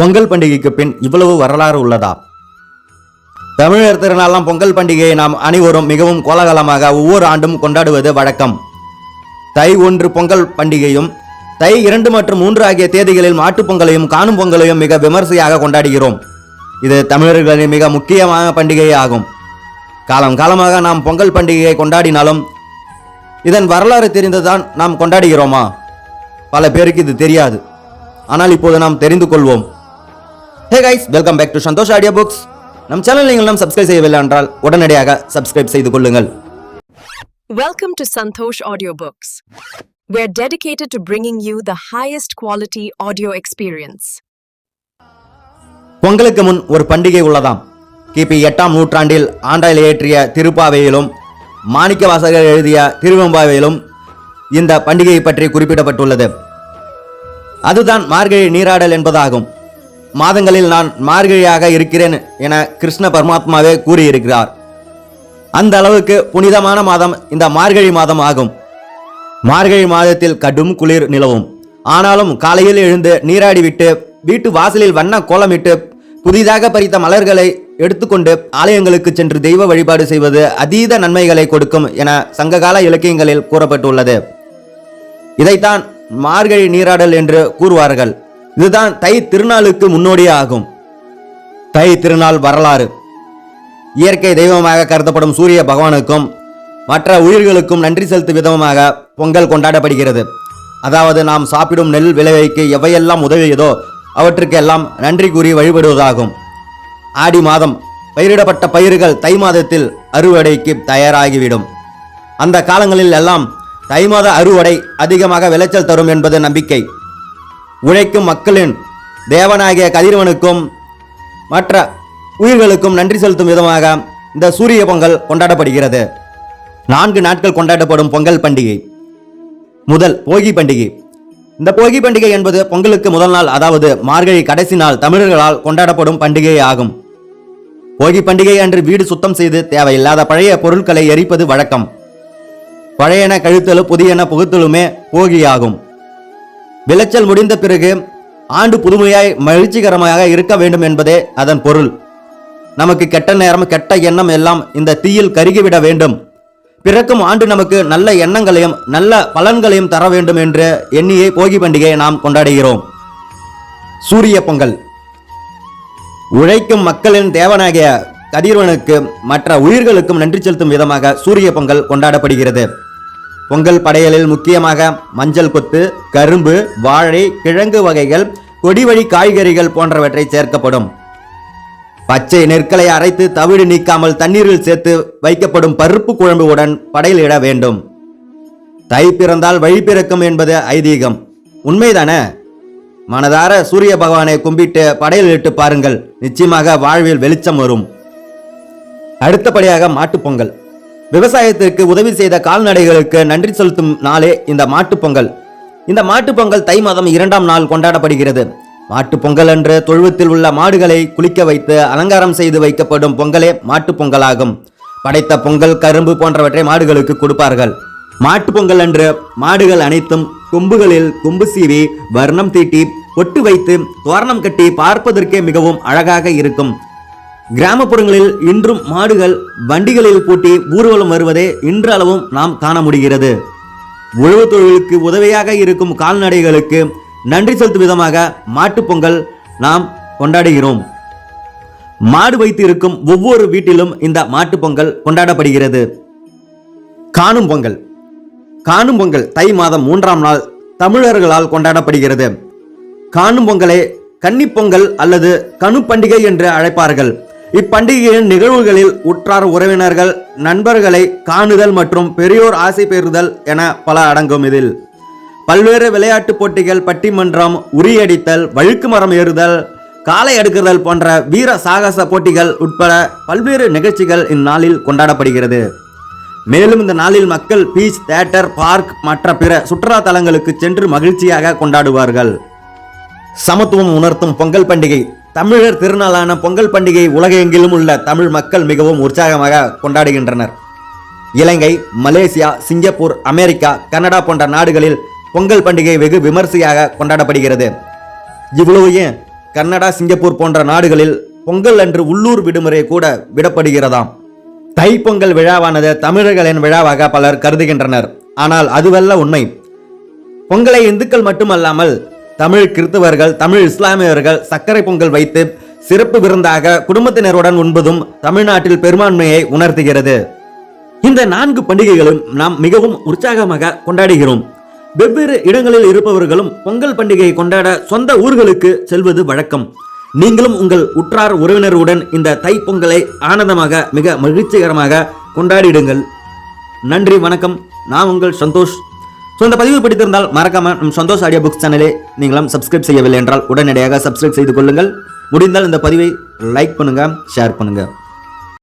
பொங்கல் பண்டிகைக்கு பின் இவ்வளவு வரலாறு உள்ளதா? தமிழர் திருநாளாம் பொங்கல் பண்டிகையை நாம் அனைவரும் மிகவும் கோலாகலமாக ஒவ்வொரு ஆண்டும் கொண்டாடுவது வழக்கம். தை 1 பொங்கல் பண்டிகையும், தை 2 மற்றும் 3 ஆகிய தேதிகளில் மாட்டுப் பொங்கலையும் காணும் பொங்கலையும் மிக விமர்சையாக கொண்டாடுகிறோம். இது தமிழர்களின் மிக முக்கியமான பண்டிகை ஆகும். காலம் காலமாக நாம் பொங்கல் பண்டிகையை கொண்டாடினாலும் இதன் வரலாறு தெரிந்துதான் நாம் கொண்டாடுகிறோமா? பல பேருக்கு இது தெரியாது. ஆனால் இப்போது நாம் தெரிந்து கொள்வோம். Hey guys, welcome back to Santosh audio books. நம் சேனல் நீங்கள் சப்ஸ்கிரைப் செய்யவில்லை என்றால் உடனடியாக சப்ஸ்கிரைப் செய்து கொள்ளுங்கள். Welcome to Santosh Audiobooks. We're dedicated to bringing you the highest quality audio experience. பொங்கலுக்கு முன் ஒரு பண்டிகை உள்ளதாம். கிபி 8ஆம் நூற்றாண்டில் ஆண்டாள் இயற்றிய திருப்பாவையிலும் மாணிக்கவாசகர் எழுதிய திருவெம்பாவையிலும் இந்த பண்டிகையை பற்றி குறிப்பிடப்பட்டுள்ளது. அதுதான் மார்கழி நீராடல் என்பதாகும். மாதங்களில் நான் மார்கழியாக இருக்கிறேன் என கிருஷ்ண பரமாத்மாவே கூறியிருக்கிறார். அந்த அளவுக்கு புனிதமான மாதம் இந்த மார்கழி மாதம் ஆகும். மார்கழி மாதத்தில் கடும் குளிர் நிலவும். ஆனாலும் காலையில் எழுந்து நீராடிவிட்டு வீட்டு வாசலில் வண்ண கோலமிட்டு புதிதாக பறித்த மலர்களை எடுத்துக்கொண்டு ஆலயங்களுக்கு சென்று தெய்வ வழிபாடு செய்வது அதீத நன்மைகளை கொடுக்கும் என சங்ககால இலக்கியங்களில் கூறப்பட்டுள்ளது. இதைத்தான் மார்கழி நீராடல் என்று கூறுவார்கள். இதுதான் தை திருநாளுக்கு முன்னோடியே ஆகும். தை திருநாள் வரலாறு. இயற்கை தெய்வமாக கருதப்படும் சூரிய பகவானுக்கும் மற்ற உயிர்களுக்கும் நன்றி செலுத்தும் விதமாக பொங்கல் கொண்டாடப்படுகிறது. அதாவது நாம் சாப்பிடும் நெல் விளைவிக்கு எவையெல்லாம் உதவியதோ அவற்றுக்கெல்லாம் நன்றி கூறி வழிபடுவதாகும். ஆடி மாதம் பயிரிடப்பட்ட பயிர்கள் தை மாதத்தில் அறுவடைக்கு தயாராகிவிடும். அந்த காலங்களில் எல்லாம் தை மாத அறுவடை அதிகமாக விளைச்சல் தரும் என்பது நம்பிக்கை. உழைக்கும் மக்களின் தேவனாகிய கதிரவனுக்கும் மற்ற உயிர்களுக்கும் நன்றி செலுத்தும் விதமாக இந்த சூரிய பொங்கல் கொண்டாடப்படுகிறது. 4 நாட்கள் கொண்டாடப்படும் பொங்கல் பண்டிகை. முதல் போகி பண்டிகை. இந்த போகி பண்டிகை என்பது பொங்கலுக்கு முதல் நாள், அதாவது மார்கழி கடைசி நாள் தமிழர்களால் கொண்டாடப்படும் பண்டிகை ஆகும். போகி பண்டிகை அன்று வீடு சுத்தம் செய்து தேவையில்லாத பழைய பொருட்களை எரிப்பது வழக்கம். பழையன கழித்தலும் புதியன புகுத்தலுமே போகியாகும். விளைச்சல் முடிந்த பிறகு ஆண்டு புதுமையாய் மகிழ்ச்சிகரமாக இருக்க வேண்டும் என்பதே அதன் பொருள். நமக்கு கெட்ட நேரம் கெட்ட எண்ணம் எல்லாம் இந்த தீயில் கருகிவிட வேண்டும். பிறக்கும் ஆண்டு நமக்கு நல்ல எண்ணங்களையும் நல்ல பலன்களையும் தர வேண்டும் என்று எண்ணியே போகி பண்டிகையை நாம் கொண்டாடுகிறோம். சூரிய பொங்கல். உழைக்கும் மக்களின் தேவனாகிய கதிரவனுக்கு மற்ற உயிர்களுக்கும் நன்றி செலுத்தும் விதமாக சூரிய பொங்கல் கொண்டாடப்படுகிறது. பொங்கல் படையலில் முக்கியமாக மஞ்சள் கொத்து, கரும்பு, வாழை, கிழங்கு வகைகள், கொடிவழி காய்கறிகள் போன்றவற்றை சேர்க்கப்படும். பச்சை நெற்களை அரைத்து தவிடு நீக்காமல் தண்ணீரில் சேர்த்து வைக்கப்படும் பருப்பு குழம்புடன் படையலிட வேண்டும். தை பிறந்தால் வழி பிறக்கும் என்பது ஐதீகம். உண்மைதானே? மனதார சூரிய பகவானை கும்பிட்டு படையலிட்டு பாருங்கள், நிச்சயமாக வாழ்வில் வெளிச்சம் வரும். அடுத்தபடியாக மாட்டுப்பொங்கல். விவசாயத்திற்கு உதவி செய்த கால்நடைகளுக்கு நன்றி செலுத்தும் நாளே இந்த மாட்டுப்பொங்கல். இந்த மாட்டுப்பொங்கல் தை மாதம் 2ஆம் நாள் கொண்டாடப்படுகிறது. மாட்டுப்பொங்கல் அன்று தொழுவத்தில் உள்ள மாடுகளை குளிக்க வைத்து அலங்காரம் செய்து வைக்கப்படும் பொங்கலே மாட்டுப்பொங்கலாகும். படைத்த பொங்கல், கரும்பு போன்றவற்றை மாடுகளுக்கு கொடுப்பார்கள். மாட்டுப்பொங்கல் அன்று மாடுகள் அனைத்தும் கொம்புகளில் கொம்பு சீவி வர்ணம் தீட்டி பொட்டு வைத்து தோரணம் கட்டி பார்ப்பதற்கே மிகவும் அழகாக இருக்கும். கிராமப்புறங்களில் இன்றும் மாடுகள் வண்டிகளில் பூட்டி ஊர்வலம் வருவதே இன்றளவும் நாம் காண முடிகிறது. உழவு தொழிலுக்கு உதவியாக இருக்கும் கால்நடைகளுக்கு நன்றி செலுத்தும் விதமாக மாட்டுப்பொங்கல் நாம் கொண்டாடுகிறோம். மாடு வைத்து இருக்கும் ஒவ்வொரு வீட்டிலும் இந்த மாட்டுப்பொங்கல் கொண்டாடப்படுகிறது. காணும் பொங்கல். காணும் பொங்கல் தை மாதம் 3ஆம் நாள் தமிழர்களால் கொண்டாடப்படுகிறது. காணும் பொங்கலை கன்னிப்பொங்கல் அல்லது கனு பண்டிகை என்று அழைப்பார்கள். இப்பண்டிகையின் நிகழ்வுகளில் உற்றார் உறவினர்கள் நண்பர்களை காணுதல் மற்றும் பெரியோர் ஆசை பெறுதல் என பல அடங்கும். இதில் பல்வேறு விளையாட்டு போட்டிகள், பட்டிமன்றம், உரியடித்தல், வழுக்கு மரம் ஏறுதல், காளை அடுக்குதல் போன்ற வீர சாகச போட்டிகள் உட்பட பல்வேறு நிகழ்ச்சிகள் இந்நாளில் கொண்டாடப்படுகிறது. மேலும் இந்த நாளில் மக்கள் பீச், தியேட்டர், பார்க் மற்ற பிற சுற்றுலா தலங்களுக்கு சென்று மகிழ்ச்சியாக கொண்டாடுவார்கள். சமத்துவம் உணர்த்தும் பொங்கல் பண்டிகை. தமிழர் திருநாளான பொங்கல் பண்டிகை உலகெங்கிலும் உள்ள தமிழ் மக்கள் மிகவும் உற்சாகமாக கொண்டாடுகின்றனர். இலங்கை, மலேசியா, சிங்கப்பூர், அமெரிக்கா, கனடா போன்ற நாடுகளில் பொங்கல் பண்டிகை வெகு விமர்சையாக கொண்டாடப்படுகிறது. இவ்வளவு ஏன் கனடா, சிங்கப்பூர் போன்ற நாடுகளில் பொங்கல் அன்று உள்ளூர் விடுமுறை கூட விடப்படுகிறதாம். தைப்பொங்கல் விழாவானது தமிழர்களின் விழாவாக பலர் கருதுகின்றனர். ஆனால் அதுவல்ல உண்மை. பொங்கலை இந்துக்கள் மட்டுமல்லாமல் தமிழ் கிறிஸ்தவர்கள், தமிழ் இஸ்லாமியர்கள் சர்க்கரை பொங்கல் வைத்து சிறப்பு விருந்தாக குடும்பத்தினருடன் உண்பதும் தமிழ்நாட்டில் பெரும்பான்மையை உணர்த்துகிறது. இந்த 4 பண்டிகைகளும் நாம் மிகவும் உற்சாகமாக கொண்டாடுகிறோம். வெவ்வேறு இடங்களில் இருப்பவர்களும் பொங்கல் பண்டிகையை கொண்டாட சொந்த ஊர்களுக்கு செல்வது வழக்கம். நீங்களும் உங்கள் உற்றார் உறவினருடன் இந்த தைப்பொங்கலை ஆனந்தமாக மிக மகிழ்ச்சிகரமாக கொண்டாடிடுங்கள். நன்றி, வணக்கம். நான் உங்கள் சந்தோஷ். இந்த பதிவு பிடித்திருந்தால் மறக்காம நம் சந்தோஷ் ஆடியோ புக்ஸ் சேனலை நீங்களும் சப்ஸ்கிரைப் செய்யவில்லை என்றால் உடனடியாக சப்ஸ்கிரைப் செய்து கொள்ளுங்கள். முடிந்தால் இந்த பதிவை லைக் பண்ணுங்க, ஷேர் பண்ணுங்க.